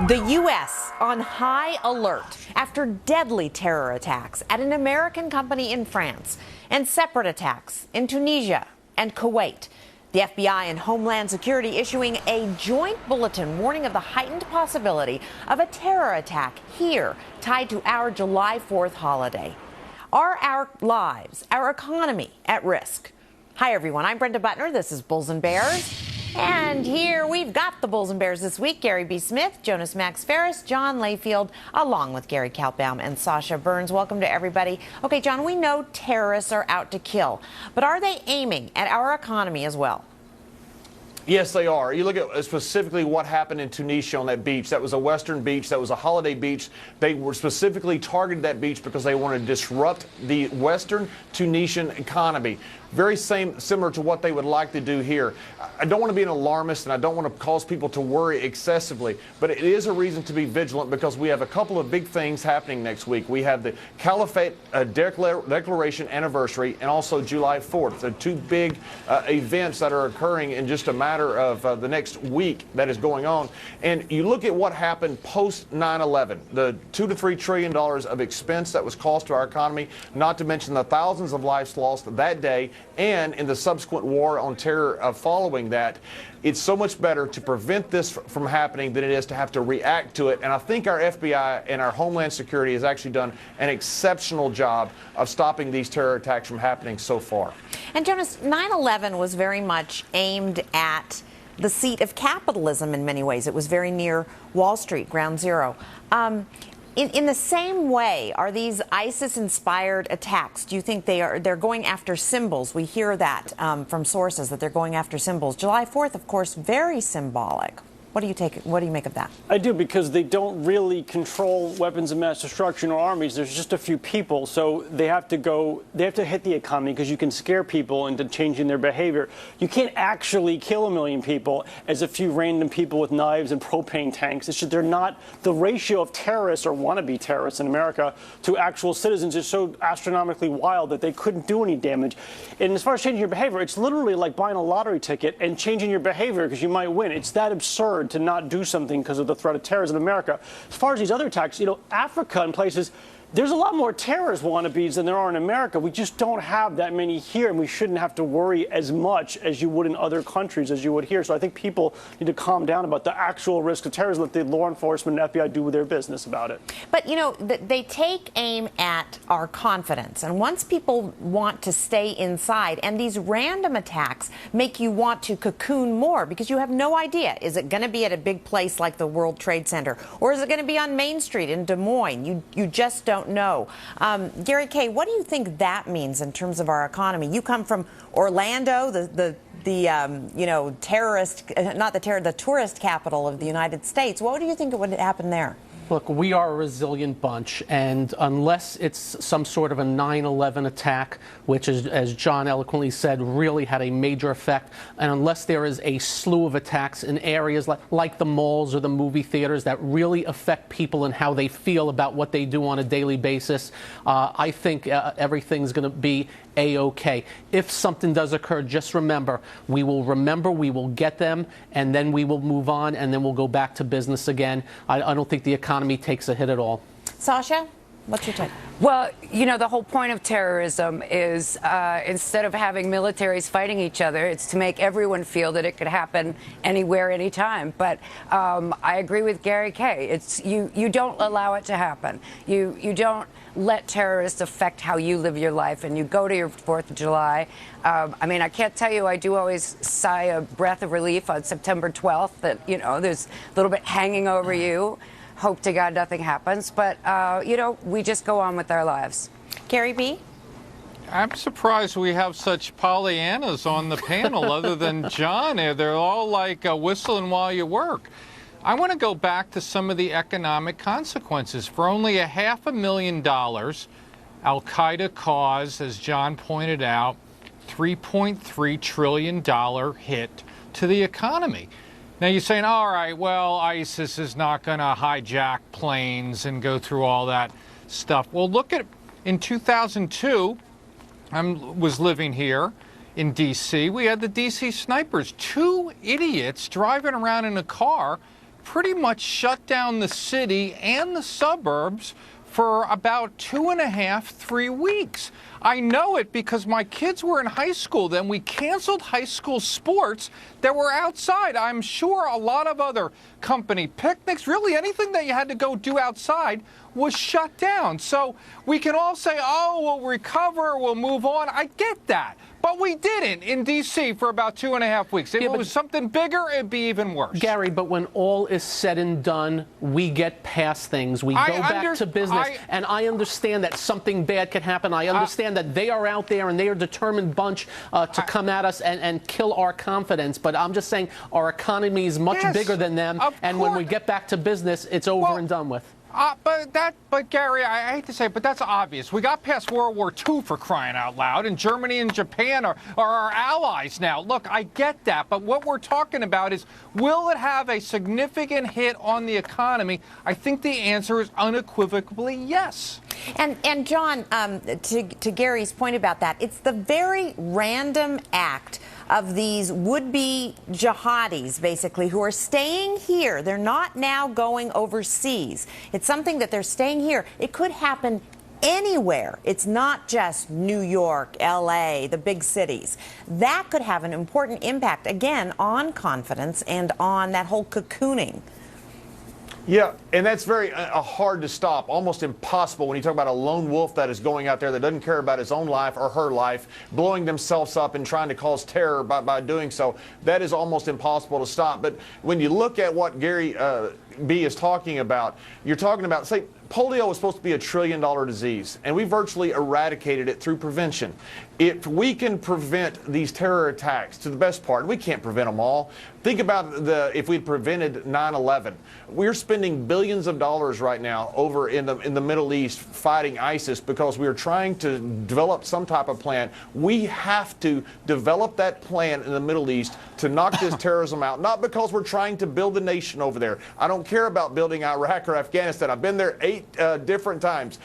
The U.S. on high alert after deadly terror attacks at an American company in France and separate attacks in Tunisia and Kuwait. The FBI and Homeland Security issuing a joint bulletin warning of the heightened possibility of a terror attack here tied to our July 4th holiday. Are our lives, our economy at risk? Hi, everyone. I'm Brenda Butner. This is Bulls and Bears. And here we've got the Bulls and Bears this week. Gary B. Smith, Jonas Max Ferris, John Layfield, along with Gary Kaltbaum and Sasha Burns. Welcome to everybody. Okay, John, we know terrorists are out to kill, but are they aiming at our economy as well? Yes, they are. You look at specifically what happened in Tunisia on that beach. That was a Western beach. That was a holiday beach. They were specifically targeted that beach because they wanted to disrupt the Western Tunisian economy. Very similar to what they would like to do here. I don't want to be an alarmist and I don't want to cause people to worry excessively, but it is a reason to be vigilant because we have a couple of big things happening next week. We have the Caliphate Declaration anniversary and also July 4th. So two big events that are occurring in just a matter of the next week that is going on. And you look at what happened post 9/11, the $2 to $3 trillion of expense that was cost to our economy, not to mention the thousands of lives lost that day and in the subsequent war on terror following that. It's so much better to prevent this from happening than it is to have to react to it. And I think our FBI and our Homeland Security has actually done an exceptional job of stopping these terror attacks from happening so far. And Jonas, 9/11 was very much aimed at the seat of capitalism in many ways. It was very near Wall Street, ground zero. In the same way, are these ISIS-inspired attacks? Do you think they're going after symbols? We hear that from sources that they're going after symbols. July 4th, of course, very symbolic. What do you make of that? I do, because they don't really control weapons of mass destruction or armies. There's just a few people, so they have to hit the economy because you can scare people into changing their behavior. You can't actually kill 1 million people as a few random people with knives and propane tanks. It's just they're not, the ratio of terrorists or wannabe terrorists in America to actual citizens is so astronomically wild that they couldn't do any damage. And as far as changing your behavior, it's literally like buying a lottery ticket and changing your behavior because you might win. It's that absurd to not do something because of the threat of terrorism in America. As far as these other attacks, Africa and places, there's a lot more terrorist wannabes than there are in America. We just don't have that many here, and we shouldn't have to worry as much as you would in other countries as you would here. So I think people need to calm down about the actual risk of terrorism. Let the law enforcement and FBI do their business about it. But, they take aim at our confidence. And once people want to stay inside, and these random attacks make you want to cocoon more because you have no idea. Is it going to be at a big place like the World Trade Center? Or is it going to be on Main Street in Des Moines? You just don't know. Gary Kay, what do you think that means in terms of our economy? You come from Orlando, the tourist capital of the United States. What do you think would happen there? Look, we are a resilient bunch, and unless it's some sort of a 9/11 attack, which, as John eloquently said, really had a major effect, and unless there is a slew of attacks in areas like the malls or the movie theaters that really affect people and how they feel about what they do on a daily basis, I think everything's going to be A-OK. If something does occur, just remember, we will get them, and then we will move on, and then we'll go back to business again. I don't think the economy takes a hit at all. Sasha, what's your take? Well, the whole point of terrorism is instead of having militaries fighting each other, it's to make everyone feel that it could happen anywhere, anytime. But I agree with Gary Kay. It's you don't allow it to happen. You don't let terrorists affect how you live your life, and you go to your 4th of July. I can't tell you, I do always sigh a breath of relief on September 12th that, there's a little bit hanging over you. Hope to God nothing happens, but, we just go on with our lives. Gary B.? I'm surprised we have such Pollyannas on the panel other than John. They're all like whistling while you work. I want to go back to some of the economic consequences. For only $500,000, Al-Qaeda caused, as John pointed out, $3.3 trillion hit to the economy. Now you're saying, all right, well, ISIS is not going to hijack planes and go through all that stuff. Well, look at, in 2002, I was living here in D.C. We had the D.C. snipers, 2 idiots driving around in a car pretty much shut down the city and the suburbs for about 2.5, 3 weeks. I know it because my kids were in high school then. We canceled high school sports that were outside. I'm sure a lot of other company picnics, really anything that you had to go do outside was shut down. So we can all say, oh, we'll recover, we'll move on. I get that. But we didn't in D.C. for about 2.5 weeks. If it was something bigger, it'd be even worse. Gary, but when all is said and done, we get past things. We go back to business. And I understand that something bad can happen. I understand that they are out there and they are a determined bunch to come at us and kill our confidence. But I'm just saying our economy is much bigger than them. And when we get back to business, it's over and done with. But Gary, I hate to say it, but that's obvious. We got past World War II, for crying out loud, and Germany and Japan are our allies now. Look, I get that, but what we're talking about is, will it have a significant hit on the economy? I think the answer is unequivocally yes. And John, to Gary's point about that, it's the very random act of these would-be jihadis, basically, who are staying here. They're not now going overseas. It's something that they're staying here. It could happen anywhere. It's not just New York, L.A., the big cities. That could have an important impact, again, on confidence and on that whole cocooning. Yeah, and that's very hard to stop, almost impossible when you talk about a lone wolf that is going out there that doesn't care about his own life or her life, blowing themselves up and trying to cause terror by doing so. That is almost impossible to stop. But when you look at what Gary B is talking about, you're talking about, say, polio was supposed to be $1 trillion disease, and we virtually eradicated it through prevention. If we can prevent these terror attacks to the best part, we can't prevent them all. Think about if we'd prevented 9/11. We're spending billions of dollars right now over in the Middle East fighting ISIS because we are trying to develop some type of plan. We have to develop that plan in the Middle East to knock this terrorism out, not because we're trying to build a nation over there. I don't care about building Iraq or Afghanistan. I've been there 8 different times.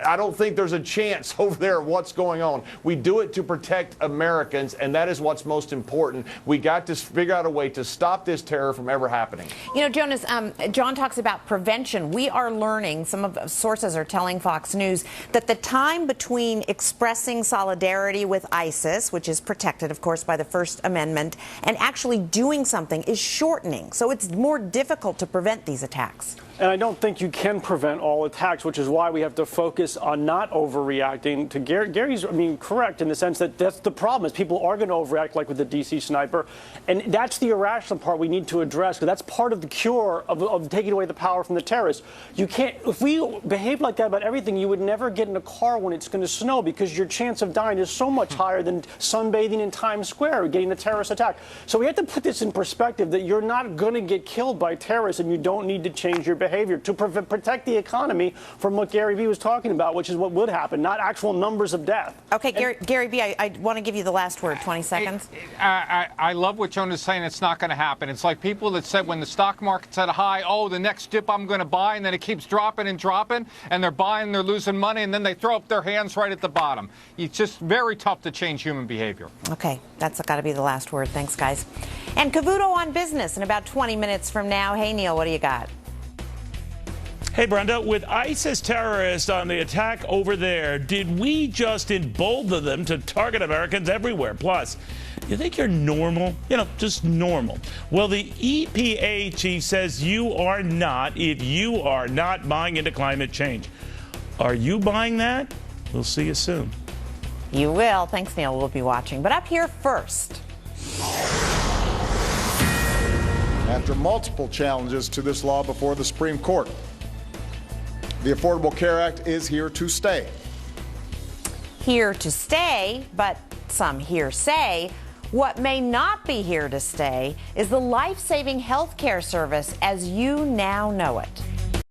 I don't think there's a chance over there of what's going on. We do it to protect Americans, and that is what's most important. We got to figure out a way to stop this terror from ever happening. You know, Jonas, John talks about prevention. We are learning, some of the sources are telling Fox News, that the time between expressing solidarity with ISIS, which is protected, of course, by the First Amendment, and actually doing something is shortening. So it's more difficult to prevent these attacks. And I don't think you can prevent all attacks, which is why we have to focus on not overreacting. To Gary's, correct in the sense that that's the problem, is people are going to overreact, like with the D.C. sniper. And that's the irrational part we need to address, because that's part of the cure of taking away the power from the terrorists. You can't, if we behave like that about everything, you would never get in a car when it's going to snow, because your chance of dying is so much higher than sunbathing in Times Square or getting a terrorist attack. So we have to put this in perspective, that you're not going to get killed by terrorists, and you don't need to change your behavior to protect the economy from what Gary B was talking about, which is what would happen, not actual numbers of death. Okay, Gary B, I want to give you the last word, 20 seconds. I love what Jonas is saying. It's not going to happen. It's like people that said when the stock market's at a high, oh, the next dip I'm going to buy, and then it keeps dropping and dropping, and they're buying, they're losing money, and then they throw up their hands right at the bottom. It's just very tough to change human behavior. Okay, that's got to be the last word. Thanks, guys. And Cavuto on business in about 20 minutes from now. Hey, Neil, what do you got? Hey, Brenda, with ISIS terrorists on the attack over there, did we just embolden them to target Americans everywhere? Plus, you think you're normal? You know, just normal. Well, the EPA chief says you are not if you are not buying into climate change. Are you buying that? We'll see you soon. You will. Thanks, Neil. We'll be watching. But up here first. After multiple challenges to this law before the Supreme Court, the Affordable Care Act is here to stay. Here to stay, but some here say what may not be here to stay is the life-saving health care service as you now know it.